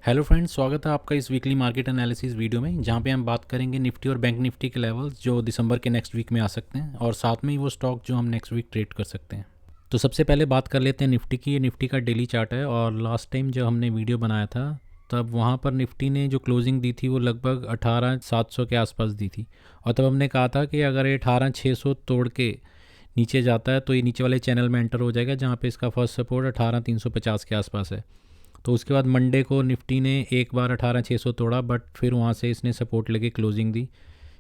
Hello friends, स्वागत है आपका इस वीकली मार्केट एनालिसिस वीडियो में, जहां पे हम बात करेंगे निफ्टी और बैंक निफ्टी के लेवल्स जो दिसंबर के नेक्स्ट वीक में आ सकते हैं और साथ में ही वो स्टॉक जो हम नेक्स्ट वीक ट्रेड कर सकते हैं। तो सबसे पहले बात कर लेते हैं निफ्टी की। ये निफ्टी का डेली चार्ट है और लास्ट टाइम जब हमने वीडियो बनाया था तब वहाँ पर निफ्टी ने जो क्लोजिंग दी थी वो लगभग 18,700 के आसपास दी थी। और तब हमने कहा था कि अगर ये 18,600 तोड़ के नीचे जाता है तो ये नीचे वाले चैनल में एंटर हो जाएगा, जहाँ पे इसका फर्स्ट सपोर्ट 18,350 के आसपास है। तो उसके बाद मंडे को निफ्टी ने एक बार 18,600 तोड़ा, बट फिर वहाँ से इसने सपोर्ट लेके क्लोजिंग दी।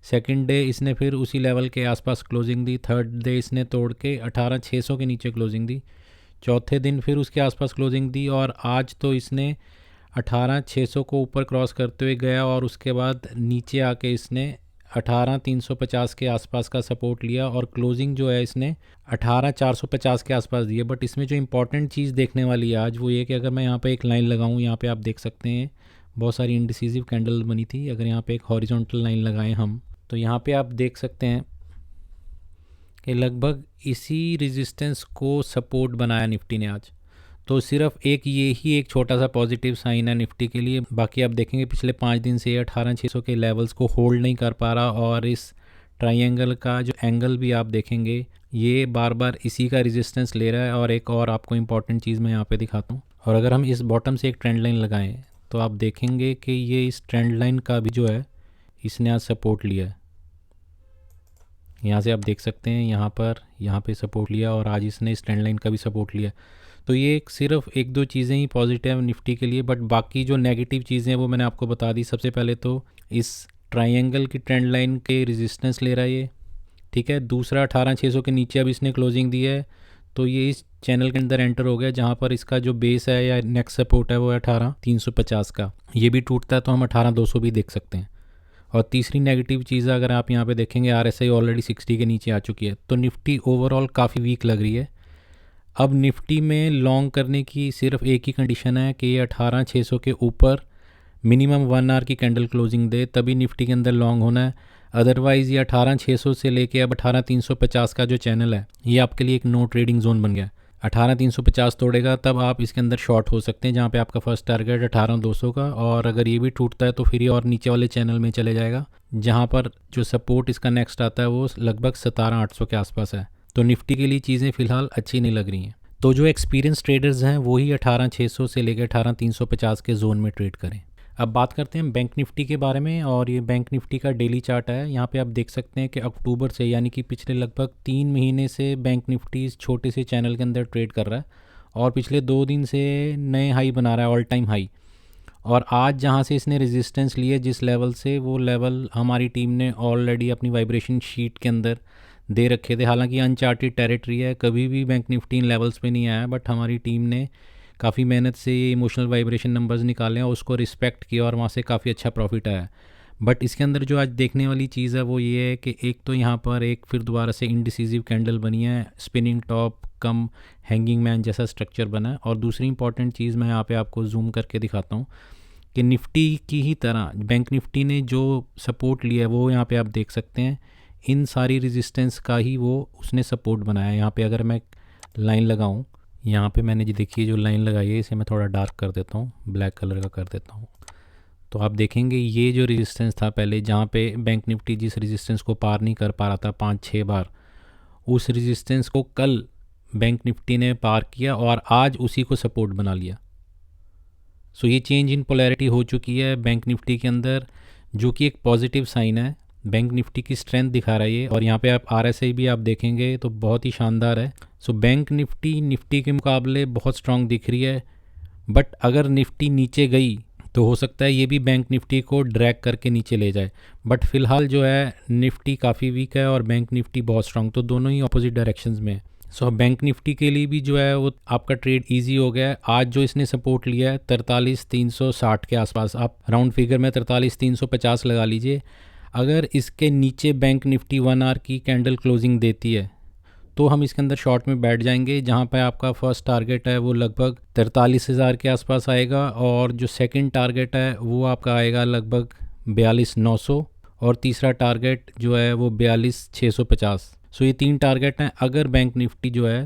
सेकंड डे इसने फिर उसी लेवल के आसपास क्लोजिंग दी। थर्ड डे इसने तोड़ के 18,600 के नीचे क्लोजिंग दी। चौथे दिन फिर उसके आसपास क्लोजिंग दी और आज तो इसने 18,600 को ऊपर क्रॉस करते हुए गया और उसके बाद नीचे आके इसने 18,350 के आसपास का सपोर्ट लिया और क्लोजिंग जो है इसने 18,450 के आसपास दी है। बट इसमें जो इंपॉर्टेंट चीज़ देखने वाली है आज वो ये कि अगर मैं यहाँ पे एक लाइन लगाऊँ, यहाँ पे आप देख सकते हैं बहुत सारी इंडिसिसिव कैंडल बनी थी। अगर यहाँ पे एक हॉरिजॉन्टल लाइन लगाएं हम, तो यहाँ पे आप देख सकते हैं कि लगभग इसी रेजिस्टेंस को सपोर्ट बनाया निफ्टी ने आज। तो सिर्फ ये ही एक छोटा सा पॉजिटिव साइन है निफ्टी के लिए। बाकी आप देखेंगे पिछले 5 दिन से ये 18,600 के लेवल्स को होल्ड नहीं कर पा रहा और इस ट्रायंगल का जो एंगल भी आप देखेंगे ये बार बार इसी का रेजिस्टेंस ले रहा है। और एक और आपको इंपॉर्टेंट चीज़ मैं यहाँ पे दिखाता हूँ, और अगर हम इस बॉटम से एक ट्रेंड लाइन लगाएं तो आप देखेंगे कि ये इस ट्रेंड लाइन का भी जो है इसने आज सपोर्ट लिया है। यहाँ से आप देख सकते हैं यहाँ पे सपोर्ट लिया और आज इसने इस ट्रेंड लाइन का भी सपोर्ट लिया। तो ये सिर्फ एक दो चीज़ें ही पॉजिटिव निफ्टी के लिए, बट बाकी जो नेगेटिव चीज़ें हैं वो मैंने आपको बता दी। सबसे पहले तो इस ट्रायंगल की ट्रेंड लाइन के रेजिस्टेंस ले रहा है ये, ठीक है। दूसरा 18,600 के नीचे अब इसने क्लोजिंग दी है, तो ये इस चैनल के अंदर एंटर हो गया जहाँ पर इसका जो बेस है या नेक्स्ट सपोर्ट है वो है 18,350 का। ये भी टूटता है तो हम 18,200 भी देख सकते हैं। और तीसरी नेगेटिव चीज़ अगर आप यहाँ पे देखेंगे RSI ऑलरेडी 60 के नीचे आ चुकी है, तो निफ्टी ओवरऑल काफ़ी वीक लग रही है। अब निफ्टी में लॉन्ग करने की सिर्फ एक ही कंडीशन है कि ये 18,600 के ऊपर मिनिमम 1 आवर की कैंडल क्लोजिंग दे, तभी निफ्टी के अंदर लॉन्ग होना है। अदरवाइज़ ये 18,600 से लेके अब 18,350 का जो चैनल है ये आपके लिए एक नो ट्रेडिंग जोन बन गया। 18,350 तोड़ेगा तब आप इसके अंदर शॉर्ट हो सकते हैं, जहाँ पे आपका फर्स्ट टारगेट 18,200 का। और अगर ये भी टूटता है तो फिर ये और नीचे वाले चैनल में चले जाएगा, जहाँ पर जो सपोर्ट इसका नेक्स्ट आता है वो लगभग 17,800 के आसपास है। तो निफ्टी के लिए चीज़ें फ़िलहाल अच्छी नहीं लग रही हैं। तो जो एक्सपीरियंस ट्रेडर्स हैं वही 18,600 से लेकर 18,350 के जोन में ट्रेड करें। अब बात करते हैं बैंक निफ्टी के बारे में, और ये बैंक निफ्टी का डेली चार्ट है। यहाँ पे आप देख सकते हैं कि अक्टूबर से, यानी कि पिछले लगभग 3 महीने से बैंक निफ्टी इस छोटे से चैनल के अंदर ट्रेड कर रहा है और पिछले 2 दिन से नए हाई बना रहा है, ऑल टाइम हाई। और आज जहाँ से इसने रेजिस्टेंस लिए जिस लेवल से, वो लेवल हमारी टीम ने ऑलरेडी अपनी वाइब्रेशन शीट के अंदर दे रखे थे। हालांकि अनचार्टेड टेरिटरी है, कभी भी बैंक निफ्टी इन लेवल्स पे नहीं आया, बट हमारी टीम ने काफ़ी मेहनत से ये इमोशनल वाइब्रेशन नंबर्स निकाले और उसको रिस्पेक्ट किया और वहाँ से काफ़ी अच्छा प्रॉफिट आया। बट इसके अंदर जो आज देखने वाली चीज़ है वो ये है कि एक तो यहाँ पर एक फिर दोबारा से इनडिसिसिव कैंडल बनी है, स्पिनिंग टॉप कम हैंगिंग मैन जैसा स्ट्रक्चर बना है। और दूसरी इंपॉर्टेंट चीज़ मैं यहाँ पे आपको जूम करके दिखाता हूँ कि निफ्टी की ही तरह बैंक निफ्टी ने जो सपोर्ट लिया है वो यहाँ पे आप देख सकते हैं। इन सारी रेजिस्टेंस का ही वो उसने सपोर्ट बनाया है। यहाँ पे अगर मैं लाइन लगाऊँ, यहाँ पे मैंने जी देखिए जो लाइन लगाई है इसे मैं थोड़ा डार्क कर देता हूँ, ब्लैक कलर का कर देता हूँ। तो आप देखेंगे ये जो रेजिस्टेंस था पहले, जहाँ पे बैंक निफ्टी जिस रेजिस्टेंस को पार नहीं कर पा रहा था 5-6 बार, उस रेजिस्टेंस को कल बैंक निफ्टी ने पार किया और आज उसी को सपोर्ट बना लिया। सो ये चेंज इन पोलैरिटी हो चुकी है बैंक निफ्टी के अंदर, जो कि एक पॉजिटिव साइन है। बैंक निफ्टी की स्ट्रेंथ दिखा रहा है ये। और यहाँ पे आप RSI भी आप देखेंगे तो बहुत ही शानदार है। सो बैंक निफ्टी के मुकाबले बहुत स्ट्रांग दिख रही है। बट अगर निफ्टी नीचे गई तो हो सकता है ये भी बैंक निफ्टी को ड्रैग करके नीचे ले जाए। बट फिलहाल जो है निफ्टी काफ़ी वीक है और बैंक निफ्टी बहुत स्ट्रांग, तो दोनों ही अपोजिट डायरेक्शंस में है। सो बैंक निफ्टी के लिए भी जो है वो आपका ट्रेड इजी हो गया है। आज जो इसने सपोर्ट लिया है 43,360 के आसपास, आप राउंड फिगर में 43,350 लगा लीजिए। अगर इसके नीचे बैंक निफ्टी 1 आवर की कैंडल क्लोजिंग देती है तो हम इसके अंदर शॉर्ट में बैठ जाएंगे, जहां पर आपका फर्स्ट टारगेट है वो लगभग 43,000 के आसपास आएगा और जो सेकंड टारगेट है वो आपका आएगा लगभग 42,900 और तीसरा टारगेट जो है वो 42,650। सो ये 3 टारगेट हैं। अगर बैंक निफ्टी जो है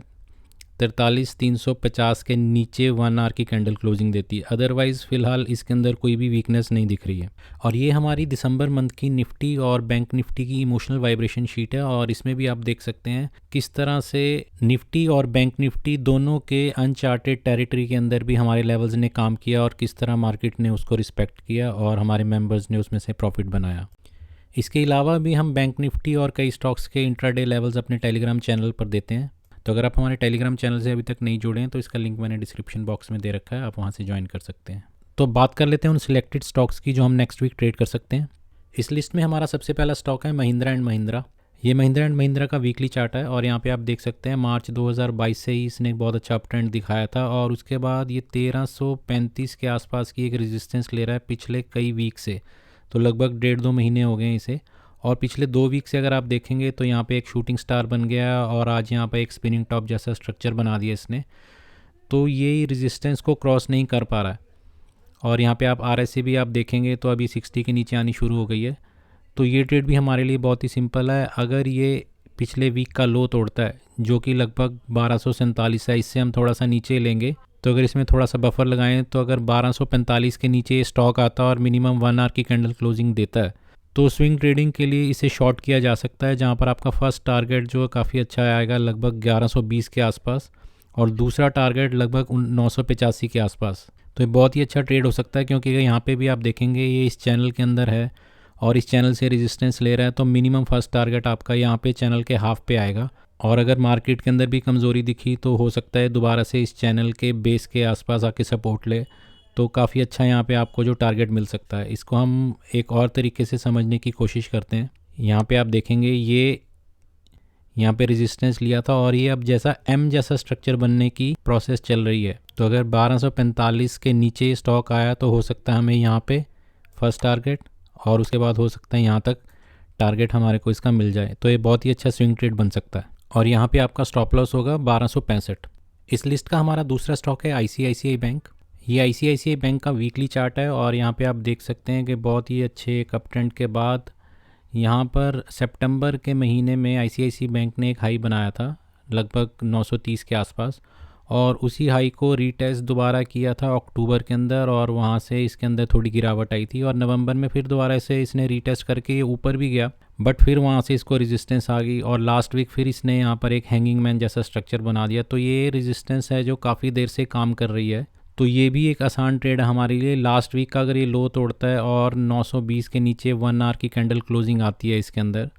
43,350 के नीचे 1 आवर की कैंडल क्लोजिंग देती है। अदरवाइज़ फ़िलहाल इसके अंदर कोई भी वीकनेस नहीं दिख रही है। और ये हमारी दिसंबर मंथ की निफ्टी और बैंक निफ्टी की इमोशनल वाइब्रेशन शीट है और इसमें भी आप देख सकते हैं किस तरह से निफ्टी और बैंक निफ्टी दोनों के अनचार्टेड टेरिटरी के अंदर भी हमारे लेवल्स ने काम किया और किस तरह मार्केट ने उसको रिस्पेक्ट किया और हमारे मेंबर्स ने उसमें से प्रॉफिट बनाया। इसके अलावा भी हम बैंक निफ्टी और कई स्टॉक्स के इंट्राडे लेवल्स अपने टेलीग्राम चैनल पर देते हैं। तो अगर आप हमारे टेलीग्राम चैनल से अभी तक नहीं जुड़े हैं तो इसका लिंक मैंने डिस्क्रिप्शन बॉक्स में दे रखा है, आप वहाँ से ज्वाइन कर सकते हैं। तो बात कर लेते हैं उन सिलेक्टेड स्टॉक्स की जो हम नेक्स्ट वीक ट्रेड कर सकते हैं। इस लिस्ट में हमारा सबसे पहला स्टॉक है महिंद्रा एंड महिंद्रा। ये महिंद्रा एंड महिंद्रा का वीकली चार्ट है और यहाँ पे आप देख सकते हैं मार्च 2022 से ही इसने एक बहुत अच्छा अप ट्रेंड दिखाया था और उसके बाद ये 1335 के आसपास की एक रेजिस्टेंस ले रहा है पिछले कई वीक से। तो लगभग 1.5-2 महीने हो गए हैं इसे। और पिछले 2 वीक से अगर आप देखेंगे तो यहाँ पे एक शूटिंग स्टार बन गया और आज यहाँ पे एक स्पिनिंग टॉप जैसा स्ट्रक्चर बना दिया इसने। तो ये रेजिस्टेंस को क्रॉस नहीं कर पा रहा है। और यहाँ पे आप RSI भी आप देखेंगे तो अभी 60 के नीचे आनी शुरू हो गई है। तो ये ट्रेड भी हमारे लिए बहुत ही सिंपल है। अगर ये पिछले वीक का लो तोड़ता है जो कि लगभग 1247 है, इससे हम थोड़ा सा नीचे लेंगे। तो अगर इसमें थोड़ा सा बफर लगाएं तो अगर 1245 के नीचे ये स्टॉक आता है और मिनिमम 1 आवर की कैंडल क्लोजिंग देता है तो स्विंग ट्रेडिंग के लिए इसे शॉर्ट किया जा सकता है, जहां पर आपका फर्स्ट टारगेट जो है काफ़ी अच्छा आएगा लगभग 1120 के आसपास और दूसरा टारगेट लगभग 985 के आसपास। तो ये बहुत ही अच्छा ट्रेड हो सकता है क्योंकि यहाँ पे भी आप देखेंगे ये इस चैनल के अंदर है और इस चैनल से रेजिस्टेंस ले रहा है। तो मिनिमम फर्स्ट टारगेट आपका यहाँ पे चैनल के हाफ पे आएगा और अगर मार्केट के अंदर भी कमज़ोरी दिखी तो हो सकता है दोबारा से इस चैनल के बेस के आसपास आके सपोर्ट ले। तो काफ़ी अच्छा यहाँ पे आपको जो टारगेट मिल सकता है। इसको हम एक और तरीके से समझने की कोशिश करते हैं। यहाँ पे आप देखेंगे ये यहाँ पे रेजिस्टेंस लिया था और ये अब जैसा M जैसा स्ट्रक्चर बनने की प्रोसेस चल रही है। तो अगर 1245 के नीचे स्टॉक आया तो हो सकता है हमें यहाँ पे फर्स्ट टारगेट और उसके बाद हो सकता है यहाँ तक टारगेट हमारे को इसका मिल जाए। तो ये बहुत ही अच्छा स्विंग ट्रेड बन सकता है और यहाँ पे आपका स्टॉप लॉस होगा 1265। इस लिस्ट का हमारा दूसरा स्टॉक है ICICI बैंक। ये ICICI बैंक का वीकली चार्ट है और यहाँ पे आप देख सकते हैं कि बहुत ही अच्छे एक अप ट्रेंड के बाद यहाँ पर सितंबर के महीने में ICICI बैंक ने एक हाई बनाया था लगभग 930 के आसपास और उसी हाई को रीटेस्ट दोबारा किया था अक्टूबर के अंदर और वहाँ से इसके अंदर थोड़ी गिरावट आई थी और नवंबर में फिर दोबारा से इसने रीटेस्ट करके ये ऊपर भी गया बट फिर वहाँ से इसको रेजिस्टेंस आ गई और लास्ट वीक फिर इसने यहाँ पर एक हैंगिंग मैन जैसा स्ट्रक्चर बना दिया। तो ये रेजिस्टेंस है जो काफ़ी देर से काम कर रही है। तो ये भी एक आसान ट्रेड है हमारे लिए। लास्ट वीक का अगर ये लो तोड़ता है और 920 के नीचे 1 आवर की कैंडल क्लोजिंग आती है इसके अंदर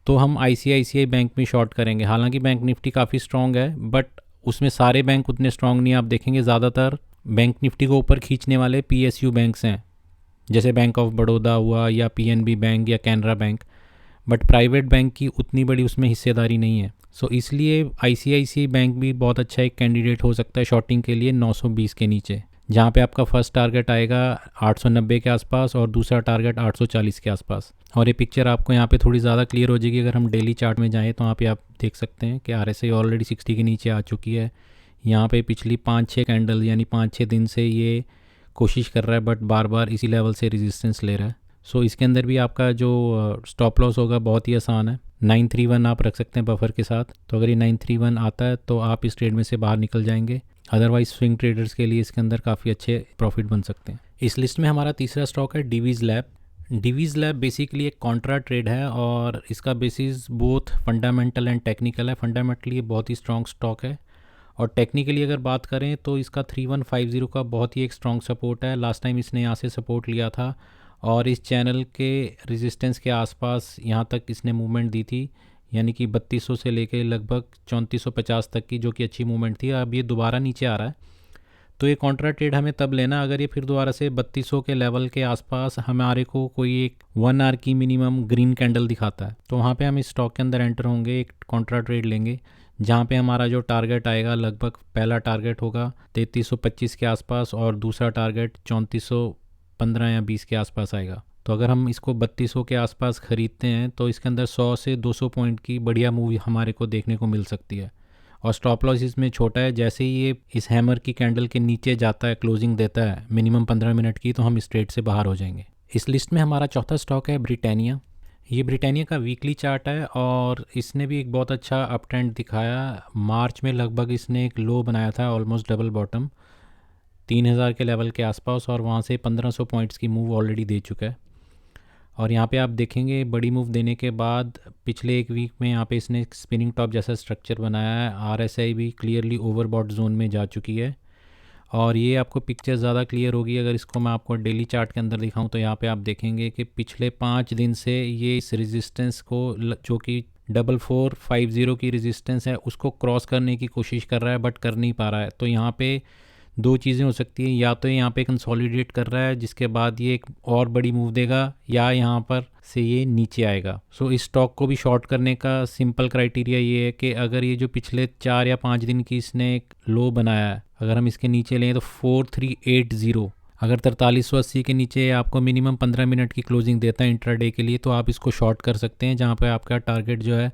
तो हम ICICI बैंक में शॉर्ट करेंगे। हालांकि बैंक निफ्टी काफ़ी स्ट्रॉन्ग है बट उसमें सारे बैंक उतने स्ट्रॉन्ग नहीं। आप देखेंगे ज़्यादातर बैंक निफ्टी को ऊपर खींचने वाले PSU बैंक्स हैं जैसे बैंक ऑफ बड़ौदा हुआ या PNB बैंक या Canara bank, but private bank की उतनी बड़ी उसमें हिस्सेदारी नहीं है। सो इसलिए ICICI बैंक भी बहुत अच्छा एक कैंडिडेट हो सकता है शॉर्टिंग के लिए 920 के नीचे, जहाँ पे आपका फर्स्ट टारगेट आएगा 890 के आसपास और दूसरा टारगेट 840 के आसपास। और ये पिक्चर आपको यहाँ पे थोड़ी ज़्यादा क्लियर हो जाएगी अगर हम डेली चार्ट में जाएँ तो वहाँ पे आप देख सकते हैं कि RSI ऑलरेडी 60 के नीचे आ चुकी है। यहाँ पे पिछली 5-6 कैंडल यानी 5-6 दिन से ये कोशिश कर रहा है बट बार बार इसी लेवल से रेजिस्टेंस ले रहा है। सो इसके अंदर भी आपका जो स्टॉप लॉस होगा बहुत ही आसान है, 931 आप रख सकते हैं बफर के साथ। तो अगर ये 931 आता है तो आप इस ट्रेड में से बाहर निकल जाएंगे। अदरवाइज स्विंग ट्रेडर्स के लिए इसके अंदर काफ़ी अच्छे प्रॉफिट बन सकते हैं। इस लिस्ट में हमारा तीसरा स्टॉक है Divi's lab. Divi's lab basically एक कॉन्ट्रा ट्रेड है और इसका basis both fundamental and technical है। फंडामेंटली ये बहुत ही स्ट्रॉन्ग स्टॉक है और टेक्निकली अगर बात करें तो इसका 3150 का बहुत ही एक स्ट्रॉन्ग सपोर्ट है। लास्ट टाइम इसने यहाँ से सपोर्ट लिया था और इस चैनल के रेजिस्टेंस के आसपास यहाँ तक इसने मूवमेंट दी थी, यानी कि 3200 से लेके लगभग 3450 तक की, जो कि अच्छी मूवमेंट थी। अब ये दोबारा नीचे आ रहा है तो ये कॉन्ट्रा ट्रेड हमें तब लेना अगर ये फिर दोबारा से 3200 के लेवल के आसपास हमारे को कोई एक 1 आवर की मिनिमम ग्रीन कैंडल दिखाता है तो वहाँ पे हम इस स्टॉक के अंदर एंटर होंगे, एक कॉन्ट्रा ट्रेड लेंगे जहाँ पे हमारा जो टारगेट आएगा लगभग पहला टारगेट होगा 3325 के आसपास और दूसरा टारगेट 3415 या 20 के आसपास आएगा। तो अगर हम इसको 3200 के आसपास ख़रीदते हैं तो इसके अंदर 100 से 200 पॉइंट की बढ़िया मूव हमारे को देखने को मिल सकती है। और स्टॉप लॉस इसमें छोटा है, जैसे ही ये इस हैमर की कैंडल के नीचे जाता है, क्लोजिंग देता है मिनिमम 15 मिनट की, तो हम इस ट्रेड से बाहर हो जाएंगे। इस लिस्ट में हमारा चौथा स्टॉक है ब्रिटानिया। ये ब्रिटानिया का वीकली चार्ट है और इसने भी एक बहुत अच्छा अप ट्रेंड दिखाया। मार्च में लगभग इसने एक लो बनाया था, ऑलमोस्ट डबल बॉटम 3000 के लेवल के आसपास, और वहाँ से 1500 पॉइंट्स की मूव ऑलरेडी दे चुका है। और यहाँ पे आप देखेंगे बड़ी मूव देने के बाद पिछले एक वीक में यहाँ पे इसने स्पिनिंग टॉप जैसा स्ट्रक्चर बनाया है। आरएसआई भी क्लियरली ओवरबॉट जोन में जा चुकी है और ये आपको पिक्चर ज़्यादा क्लियर होगी अगर इसको मैं आपको डेली चार्ट के अंदर दिखाऊं। तो यहाँ पे आप देखेंगे कि पिछले 5 दिन से ये इस रेजिस्टेंस को जो कि 4450 की रेजिस्टेंस है उसको क्रॉस करने की कोशिश कर रहा है बट कर नहीं पा रहा है। तो यहाँ पे दो चीज़ें हो सकती हैं, या तो यहाँ पे कंसोलिडेट कर रहा है जिसके बाद ये एक और बड़ी मूव देगा, या यहाँ पर से ये नीचे आएगा। सो इस स्टॉक को भी शॉर्ट करने का सिंपल क्राइटेरिया ये है कि अगर ये जो पिछले 4 या 5 दिन की इसने एक लो बनाया है, अगर हम इसके नीचे लें तो 4380, अगर 4380 के नीचे आपको मिनिमम 15 मिनट की क्लोजिंग देता है इंट्राडे के लिए, तो आप इसको शॉर्ट कर सकते हैं, जहाँ पे आपका टारगेट जो है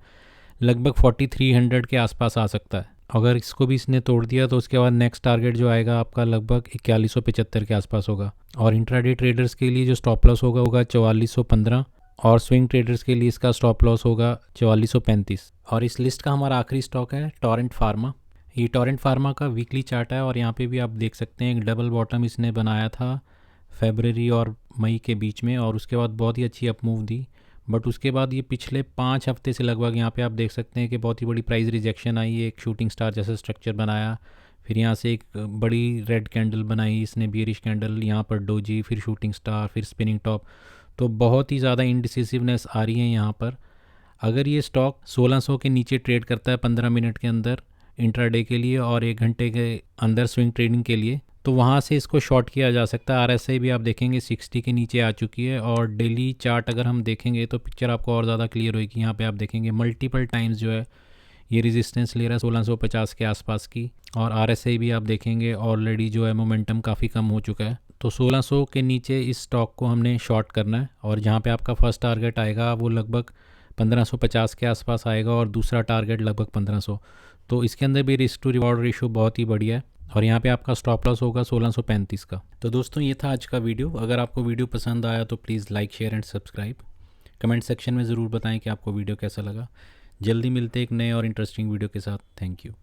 लगभग 4300 के आसपास आ सकता है। अगर इसको भी इसने तोड़ दिया तो उसके बाद नेक्स्ट टारगेट जो आएगा आपका लगभग 4175 के आसपास होगा। और इंट्राडे ट्रेडर्स के लिए जो स्टॉप लॉस होगा 4415, और स्विंग ट्रेडर्स के लिए इसका स्टॉप लॉस होगा 4435। और इस लिस्ट का हमारा आखिरी स्टॉक है टोरेंट फार्मा। ये टोरेंट फार्मा का वीकली चार्ट है और यहाँ पे भी आप देख सकते हैं एक डबल बॉटम इसने बनाया था फरवरी और मई के बीच में, और उसके बाद बहुत ही अच्छी अप मूव दी। बट उसके बाद ये पिछले 5 हफ्ते से लगभग यहाँ पे आप देख सकते हैं कि बहुत ही बड़ी प्राइस रिजेक्शन आई, एक शूटिंग स्टार जैसा स्ट्रक्चर बनाया, फिर यहाँ से एक बड़ी रेड कैंडल बनाई इसने, बियरिश कैंडल, यहाँ पर डोजी, फिर शूटिंग स्टार, फिर स्पिनिंग टॉप। तो बहुत ही ज़्यादा इनडिसिसिवनेस आ रही है यहाँ पर। अगर ये स्टॉक 1600 के नीचे ट्रेड करता है 15 मिनट के अंदर इंट्राडे के लिए और 1 घंटे के अंदर स्विंग ट्रेडिंग के लिए, तो वहाँ से इसको शॉर्ट किया जा सकता है। आरएसआई भी आप देखेंगे 60 के नीचे आ चुकी है, और डेली चार्ट अगर हम देखेंगे तो पिक्चर आपको और ज़्यादा क्लियर होगी। यहाँ पे आप देखेंगे मल्टीपल टाइम्स जो है ये रेजिस्टेंस ले रहा है 1650 के आसपास की, और आरएसआई भी आप देखेंगे ऑलरेडी जो है मोमेंटम काफ़ी कम हो चुका है। तो 1600 के नीचे इस स्टॉक को हमने शॉर्ट करना है, और जहाँ पे आपका फर्स्ट टारगेट आएगा वो लगभग 1550 के आसपास आएगा और दूसरा टारगेट लगभग 1500। तो इसके अंदर भी रिस्क टू रिवॉर्ड रेशो बहुत ही बढ़िया है, और यहाँ पे आपका स्टॉप लॉस होगा 1635 का। तो दोस्तों ये था आज का वीडियो। अगर आपको वीडियो पसंद आया तो please like, share and subscribe. Comment section में ज़रूर बताएं कि आपको वीडियो कैसा लगा। जल्दी मिलते एक नए और इंटरेस्टिंग वीडियो के साथ। Thank you.